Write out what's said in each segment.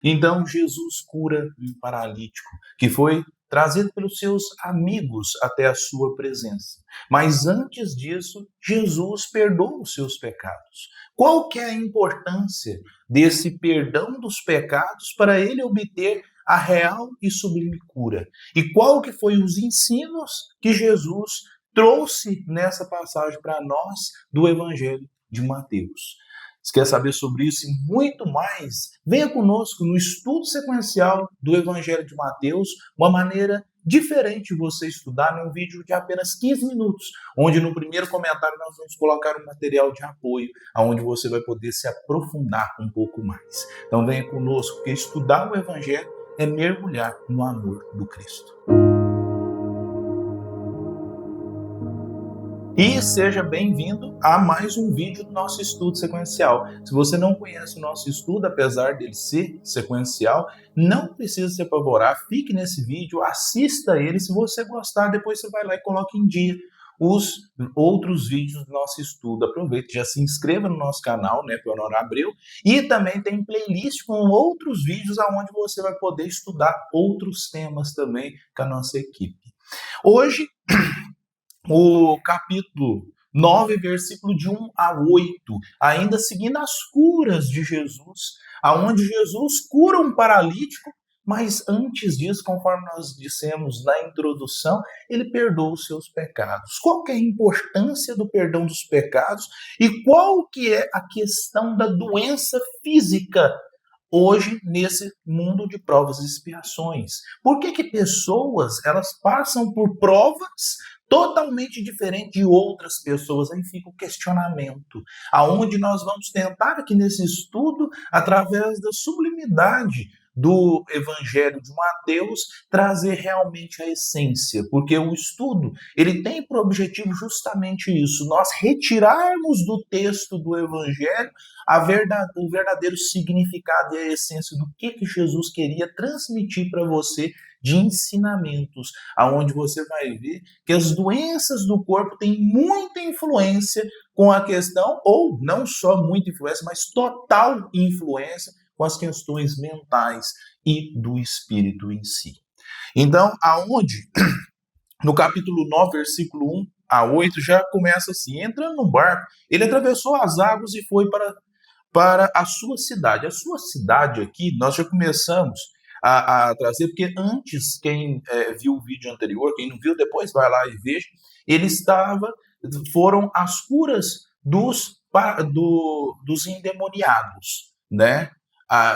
Então Jesus cura um paralítico que foi trazido pelos seus amigos até a sua presença. Mas antes disso, Jesus perdoa os seus pecados. Qual que é a importância desse perdão dos pecados para ele obter a real e sublime cura? E qual que foi os ensinos que Jesus trouxe nessa passagem para nós do Evangelho de Mateus? Se quer saber sobre isso e muito mais, venha conosco no estudo sequencial do Evangelho de Mateus, uma maneira diferente de você estudar num vídeo de apenas 15 minutos, onde no primeiro comentário nós vamos colocar um material de apoio, onde você vai poder se aprofundar um pouco mais. Então venha conosco, porque estudar o Evangelho é mergulhar no amor do Cristo. E seja bem-vindo a mais um vídeo do nosso estudo sequencial. Se você não conhece o nosso estudo, apesar dele ser sequencial, não precisa se apavorar, fique nesse vídeo, assista ele, se você gostar, depois você vai lá e coloca em dia os outros vídeos do nosso estudo. Aproveite, já se inscreva no nosso canal, né, Leonor Abreu, e também tem playlist com outros vídeos onde você vai poder estudar outros temas também com a nossa equipe. Hoje, o capítulo 9, versículo de 1 a 8, ainda seguindo as curas de Jesus, aonde Jesus cura um paralítico, mas antes disso, conforme nós dissemos na introdução, ele perdoa os seus pecados. Qual que é a importância do perdão dos pecados e qual que é a questão da doença física hoje nesse mundo de provas e expiações? Por que pessoas elas passam por provas totalmente diferentes de outras pessoas? Aí fica o questionamento, aonde nós vamos tentar aqui nesse estudo, através da sublimidade do Evangelho de Mateus, trazer realmente a essência, porque o estudo ele tem por objetivo justamente isso, nós retirarmos do texto do Evangelho o verdadeiro significado e a essência do que Jesus queria transmitir para você de ensinamentos, aonde você vai ver que as doenças do corpo têm muita influência com a questão, ou não só muita influência, mas total influência com as questões mentais e do espírito em si. Então, aonde no capítulo 9, versículo 1 a 8, já começa assim: entrando no barco, ele atravessou as águas e foi para a sua cidade. A sua cidade aqui, nós já começamos a trazer, porque antes, quem viu o vídeo anterior, quem não viu, depois vai lá e veja, foram as curas dos endemoniados, né?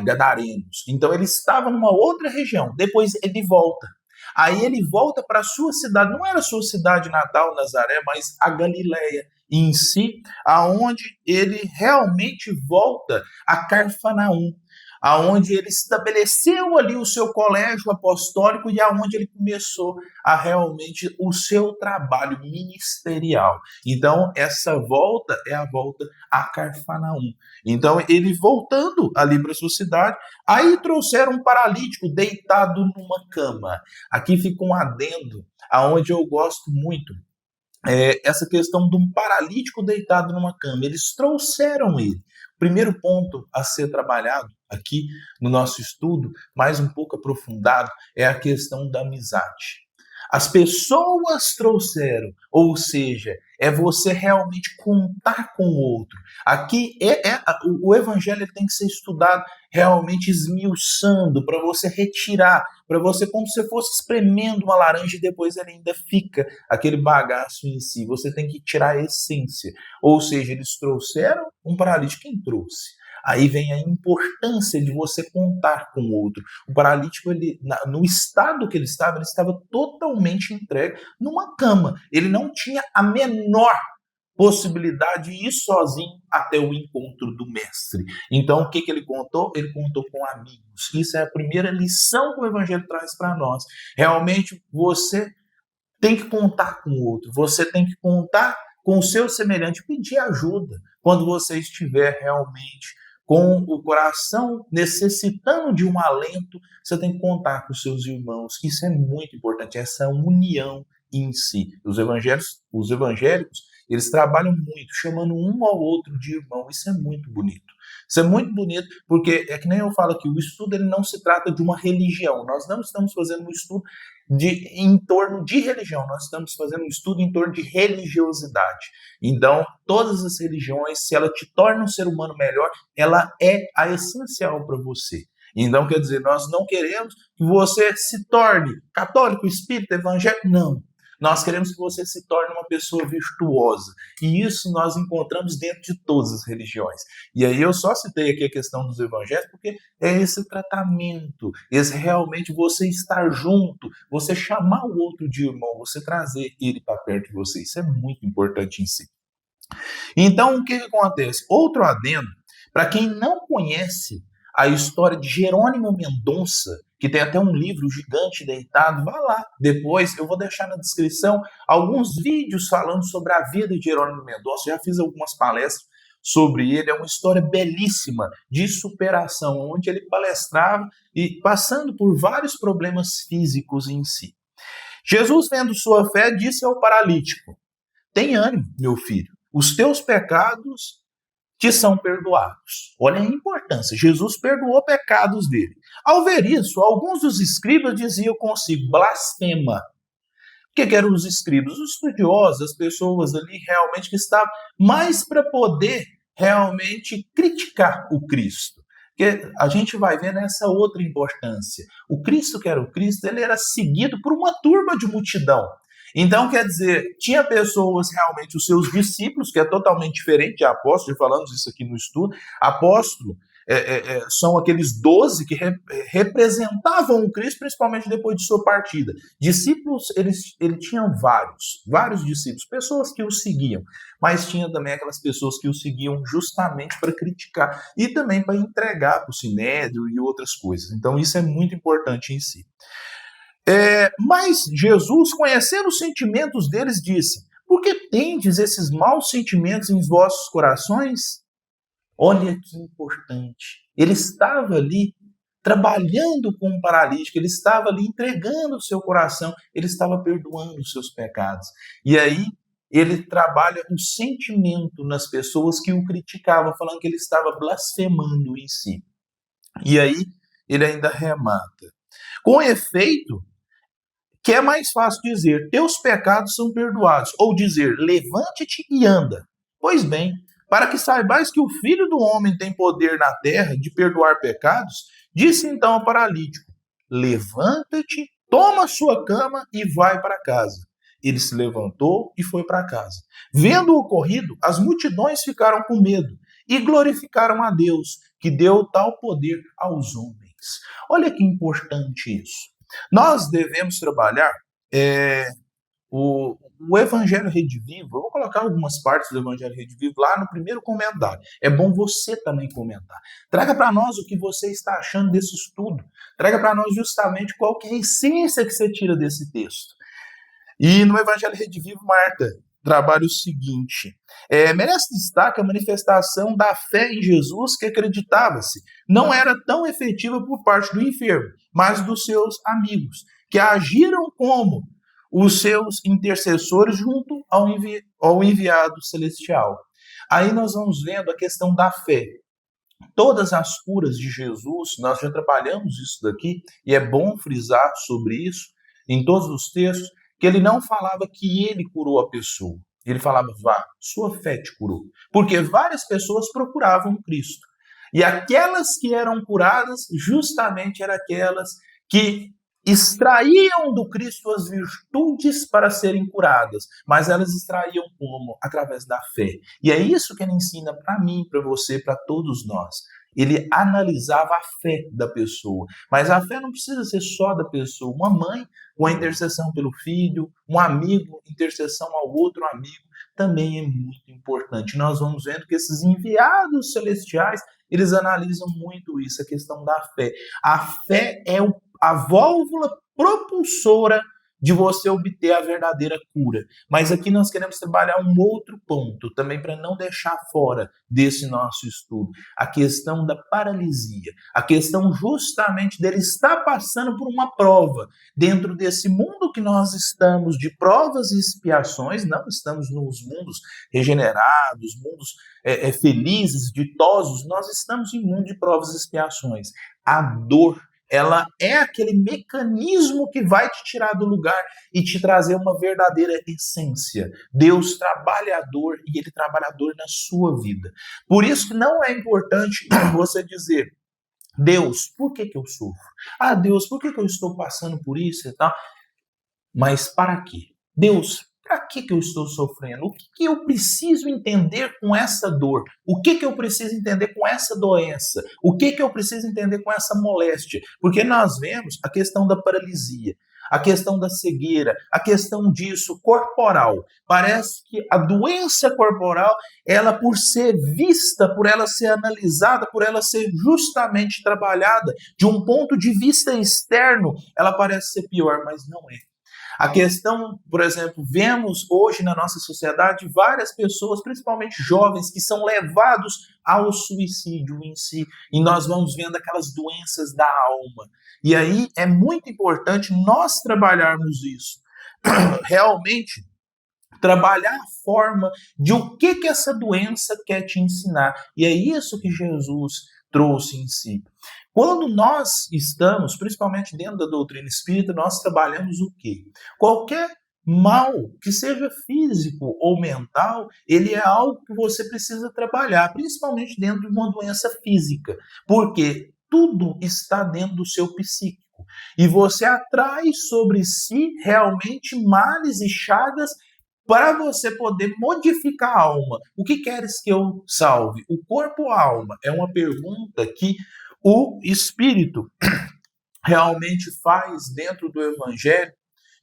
Gadarenos. Então ele estava numa outra região, depois ele volta. Aí ele volta para a sua cidade, não era a sua cidade natal, Nazaré, mas a Galileia em si, aonde ele realmente volta a Carfanaum, aonde ele estabeleceu ali o seu colégio apostólico e aonde ele começou a realmente o seu trabalho ministerial. Então, essa volta é a volta a Carfanaum. Então, ele voltando ali para sua cidade, aí trouxeram um paralítico deitado numa cama. Aqui fica um adendo, aonde eu gosto muito, essa questão de um paralítico deitado numa cama. Eles trouxeram ele. O primeiro ponto a ser trabalhado aqui no nosso estudo, mais um pouco aprofundado, é a questão da amizade. As pessoas trouxeram, ou seja, é você realmente contar com o outro. Aqui o evangelho tem que ser estudado realmente esmiuçando, para você retirar, para você, como se fosse espremendo uma laranja e depois ele ainda fica aquele bagaço em si. Você tem que tirar a essência. Ou seja, eles trouxeram um paralítico. Quem trouxe? Aí vem a importância de você contar com o outro. O paralítico, no estado que ele estava totalmente entregue numa cama. Ele não tinha a menor possibilidade de ir sozinho até o encontro do mestre. Então, o que ele contou? Ele contou com amigos. Isso é a primeira lição que o evangelho traz para nós. Realmente, você tem que contar com o outro. Você tem que contar com o seu semelhante, pedir ajuda quando você estiver realmente com o coração necessitando de um alento. Você tem que contar com os seus irmãos. Isso é muito importante, essa união em si. Os evangélicos, eles trabalham muito, chamando um ao outro de irmão. Isso é muito bonito. Isso é muito bonito, porque é que nem eu falo aqui, o estudo ele não se trata de uma religião. Nós não estamos fazendo um estudo em torno de religião, nós estamos fazendo um estudo em torno de religiosidade. Então, todas as religiões, se ela te torna um ser humano melhor, ela é a essencial para você. Então, quer dizer, nós não queremos que você se torne católico, espírita, evangélico, não. Nós queremos que você se torne uma pessoa virtuosa. E isso nós encontramos dentro de todas as religiões. E aí eu só citei aqui a questão dos evangelhos, porque é esse tratamento, esse realmente você estar junto, você chamar o outro de irmão, você trazer ele para perto de você. Isso é muito importante em si. Então, o que acontece? Outro adendo, para quem não conhece a história de Jerônimo Mendonça, que tem até um livro gigante deitado, vá lá. Depois eu vou deixar na descrição alguns vídeos falando sobre a vida de Jerônimo Mendonça. Já fiz algumas palestras sobre ele. É uma história belíssima de superação, onde ele palestrava e passando por vários problemas físicos em si. Jesus, vendo sua fé, disse ao paralítico: tem ânimo, meu filho, os teus pecados te são perdoados. Olha a importância, Jesus perdoou pecados dele. Ao ver isso, alguns dos escribas diziam consigo: blasfema. O que eram os escribas? Os estudiosos, as pessoas ali realmente que estavam mais para poder realmente criticar o Cristo. Porque a gente vai ver nessa outra importância. O Cristo que era o Cristo, ele era seguido por uma turma de multidão. Então, quer dizer, tinha pessoas realmente, os seus discípulos, que é totalmente diferente de apóstolo, falamos isso aqui no estudo. Apóstolo são aqueles 12 que representavam o Cristo, principalmente depois de sua partida. Discípulos, ele tinha vários discípulos, pessoas que o seguiam, mas tinha também aquelas pessoas que o seguiam justamente para criticar e também para entregar para o sinédrio e outras coisas. Então, isso é muito importante em si. Mas Jesus, conhecendo os sentimentos deles, disse: por que tendes esses maus sentimentos em vossos corações? Olha que importante. Ele estava ali trabalhando com um paralítico, ele estava ali entregando o seu coração, ele estava perdoando os seus pecados. E aí ele trabalha o sentimento nas pessoas que o criticavam, falando que ele estava blasfemando em si. E aí ele ainda remata: com efeito, que é mais fácil dizer, teus pecados são perdoados, ou dizer, levante-te e anda. Pois bem, para que saibais que o Filho do Homem tem poder na terra de perdoar pecados, disse então ao paralítico: levanta-te, toma a sua cama e vai para casa. Ele se levantou e foi para casa. Vendo o ocorrido, as multidões ficaram com medo e glorificaram a Deus, que deu tal poder aos homens. Olha que importante isso. Nós devemos trabalhar o Evangelho Redivivo. Eu vou colocar algumas partes do Evangelho Redivivo lá no primeiro comentário. É bom você também comentar. Traga para nós o que você está achando desse estudo. Traga para nós justamente qual que é a essência que você tira desse texto. E no Evangelho Redivivo, Marta trabalha o seguinte: merece destaque a manifestação da fé em Jesus que acreditava-se não era tão efetiva por parte do enfermo, mas dos seus amigos, que agiram como os seus intercessores junto ao enviado celestial. Aí nós vamos vendo a questão da fé. Todas as curas de Jesus, nós já trabalhamos isso daqui, e é bom frisar sobre isso em todos os textos, que ele não falava que ele curou a pessoa. Ele falava: vá, sua fé te curou. Porque várias pessoas procuravam Cristo. E aquelas que eram curadas, justamente eram aquelas que extraíam do Cristo as virtudes para serem curadas, mas elas extraíam como? Através da fé. E é isso que ele ensina para mim, para você, para todos nós. Ele analisava a fé da pessoa, mas a fé não precisa ser só da pessoa. Uma mãe com a intercessão pelo filho, um amigo, intercessão ao outro amigo, também é muito importante. Nós vamos vendo que esses enviados celestiais, eles analisam muito isso, a questão da fé. A fé é a válvula propulsora de você obter a verdadeira cura. Mas aqui nós queremos trabalhar um outro ponto, também para não deixar fora desse nosso estudo, a questão da paralisia, a questão justamente dele estar passando por uma prova. Dentro desse mundo que nós estamos, de provas e expiações, não estamos nos mundos regenerados, mundos felizes, ditosos, nós estamos em mundo de provas e expiações. A dor, ela é aquele mecanismo que vai te tirar do lugar e te trazer uma verdadeira essência. Deus trabalha a dor e Ele trabalha a dor na sua vida. Por isso que não é importante você dizer, Deus, por que eu sofro? Ah, Deus, por que eu estou passando por isso e tal? Mas para quê? Deus, para que eu estou sofrendo? O que eu preciso entender com essa dor? O que eu preciso entender com essa doença? O que eu preciso entender com essa moléstia? Porque nós vemos a questão da paralisia, a questão da cegueira, a questão disso corporal. Parece que a doença corporal, ela por ser vista, por ela ser analisada, por ela ser justamente trabalhada de um ponto de vista externo, ela parece ser pior, mas não é. A questão, por exemplo, vemos hoje na nossa sociedade várias pessoas, principalmente jovens, que são levados ao suicídio em si, e nós vamos vendo aquelas doenças da alma. E aí é muito importante nós trabalharmos isso. Realmente, trabalhar a forma de o que essa doença quer te ensinar. E é isso que Jesus trouxe em si. Quando nós estamos, principalmente dentro da doutrina espírita, nós trabalhamos o quê? Qualquer mal, que seja físico ou mental, ele é algo que você precisa trabalhar, principalmente dentro de uma doença física, porque tudo está dentro do seu psíquico. E você atrai sobre si realmente males e chagas para você poder modificar a alma. O que queres que eu salve? O corpo ou a alma? É uma pergunta que o Espírito realmente faz dentro do Evangelho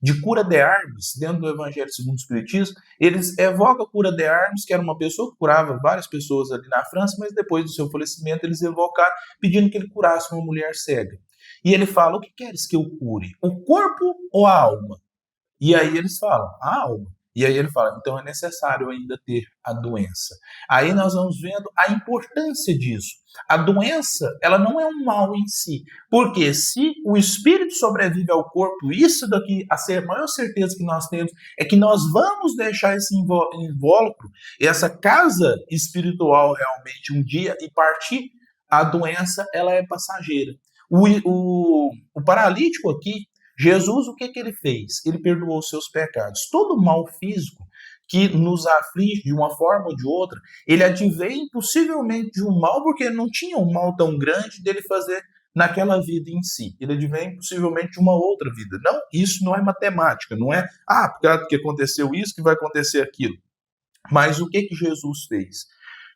de Cura de Armes, dentro do Evangelho segundo o Espiritismo. Eles evocam Cura de Armes, que era uma pessoa que curava várias pessoas ali na França, mas depois do seu falecimento eles evocaram pedindo que ele curasse uma mulher cega. E ele fala, o que queres que eu cure? O corpo ou a alma? E aí eles falam, a alma. E aí ele fala, então é necessário ainda ter a doença. Aí nós vamos vendo a importância disso. A doença, ela não é um mal em si. Porque se o espírito sobrevive ao corpo, isso daqui, a maior certeza que nós temos é que nós vamos deixar esse invólucro, essa casa espiritual realmente um dia e partir. A doença, ela é passageira. O paralítico aqui, Jesus, o que ele fez? Ele perdoou os seus pecados. Todo mal físico que nos aflige de uma forma ou de outra, ele advém possivelmente de um mal, porque não tinha um mal tão grande dele fazer naquela vida em si. Ele advém possivelmente de uma outra vida. Não, isso não é matemática, não é, porque aconteceu isso que vai acontecer aquilo. Mas o que Jesus fez?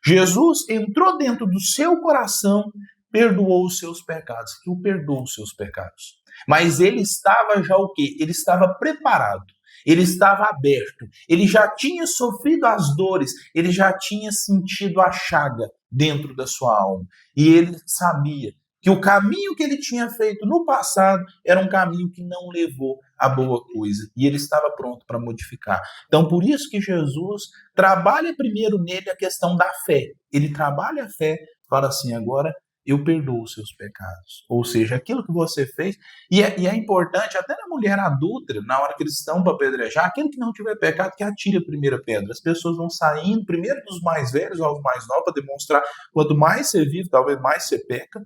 Jesus entrou dentro do seu coração, perdoou os seus pecados, que o perdoou os seus pecados. Mas ele estava já o quê? Ele estava preparado, ele estava aberto, ele já tinha sofrido as dores, ele já tinha sentido a chaga dentro da sua alma. E ele sabia que o caminho que ele tinha feito no passado era um caminho que não levou a boa coisa. E ele estava pronto para modificar. Então, por isso que Jesus trabalha primeiro nele a questão da fé. Ele trabalha a fé, fala assim, agora eu perdoo os seus pecados. Ou seja, aquilo que você fez, e é importante, até na mulher adulta, na hora que eles estão para apedrejar, aquele que não tiver pecado, que atire a primeira pedra. As pessoas vão saindo, primeiro dos mais velhos aos mais novos, para demonstrar quanto mais você vive, talvez mais você peca.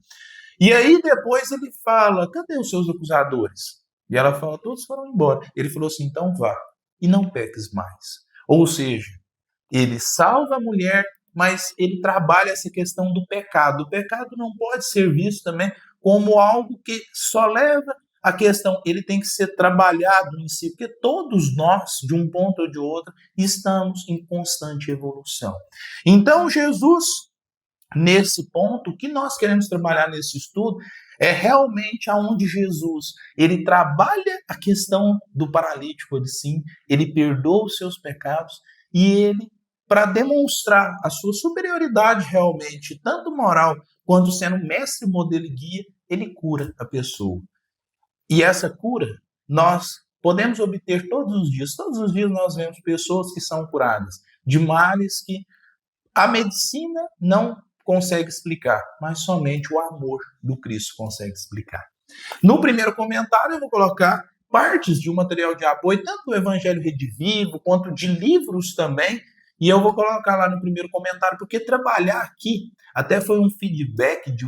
E aí depois ele fala, cadê os seus acusadores? E ela fala, todos foram embora. Ele falou assim, então vá, e não peques mais. Ou seja, ele salva a mulher, mas ele trabalha essa questão do pecado. O pecado não pode ser visto também como algo que só leva a questão, ele tem que ser trabalhado em si, porque todos nós, de um ponto ou de outro, estamos em constante evolução. Então, Jesus, nesse ponto, o que nós queremos trabalhar nesse estudo é realmente aonde Jesus, ele trabalha a questão do paralítico, ele perdoa os seus pecados e ele, para demonstrar a sua superioridade realmente, tanto moral quanto sendo mestre, modelo e guia, ele cura a pessoa. E essa cura, nós podemos obter todos os dias. Todos os dias nós vemos pessoas que são curadas de males que a medicina não consegue explicar, mas somente o amor do Cristo consegue explicar. No primeiro comentário eu vou colocar partes de um material de apoio, tanto do Evangelho Redivivo, quanto de livros também, e eu vou colocar lá no primeiro comentário, porque trabalhar aqui, até foi um feedback de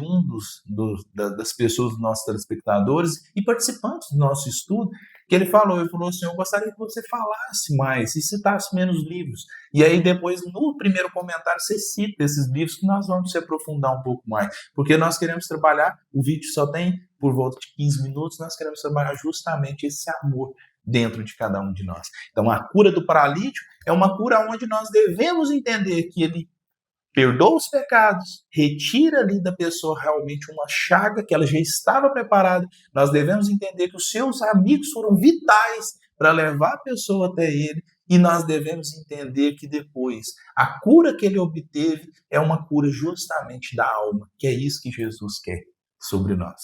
das pessoas, dos nossos telespectadores e participantes do nosso estudo, que ele falou assim, eu gostaria que você falasse mais e citasse menos livros. E aí depois, no primeiro comentário, você cita esses livros que nós vamos se aprofundar um pouco mais, porque nós queremos trabalhar, o vídeo só tem por volta de 15 minutos, nós queremos trabalhar justamente esse amor dentro de cada um de nós. Então, a cura do paralítico é uma cura onde nós devemos entender que ele perdoa os pecados, retira ali da pessoa realmente uma chaga que ela já estava preparada. Nós devemos entender que os seus amigos foram vitais para levar a pessoa até ele, e nós devemos entender que depois a cura que ele obteve é uma cura justamente da alma, que é isso que Jesus quer sobre nós.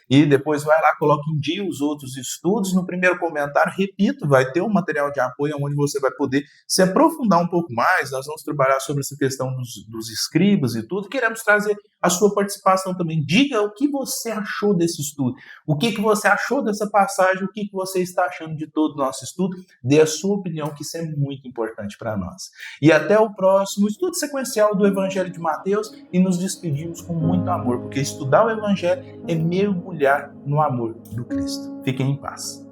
E depois vai lá, coloca em dia os outros estudos. No primeiro comentário, repito, vai ter um material de apoio onde você vai poder se aprofundar um pouco mais. Nós vamos trabalhar sobre essa questão dos escribas e tudo. Queremos trazer a sua participação também. Diga o que você achou desse estudo. O que você achou dessa passagem, o que você está achando de todo o nosso estudo. Dê a sua opinião, que isso é muito importante para nós. E até o próximo estudo sequencial do Evangelho de Mateus, e nos despedimos com muito amor, porque estudar o Evangelho é mergulhar no amor do Cristo. Fiquem em paz.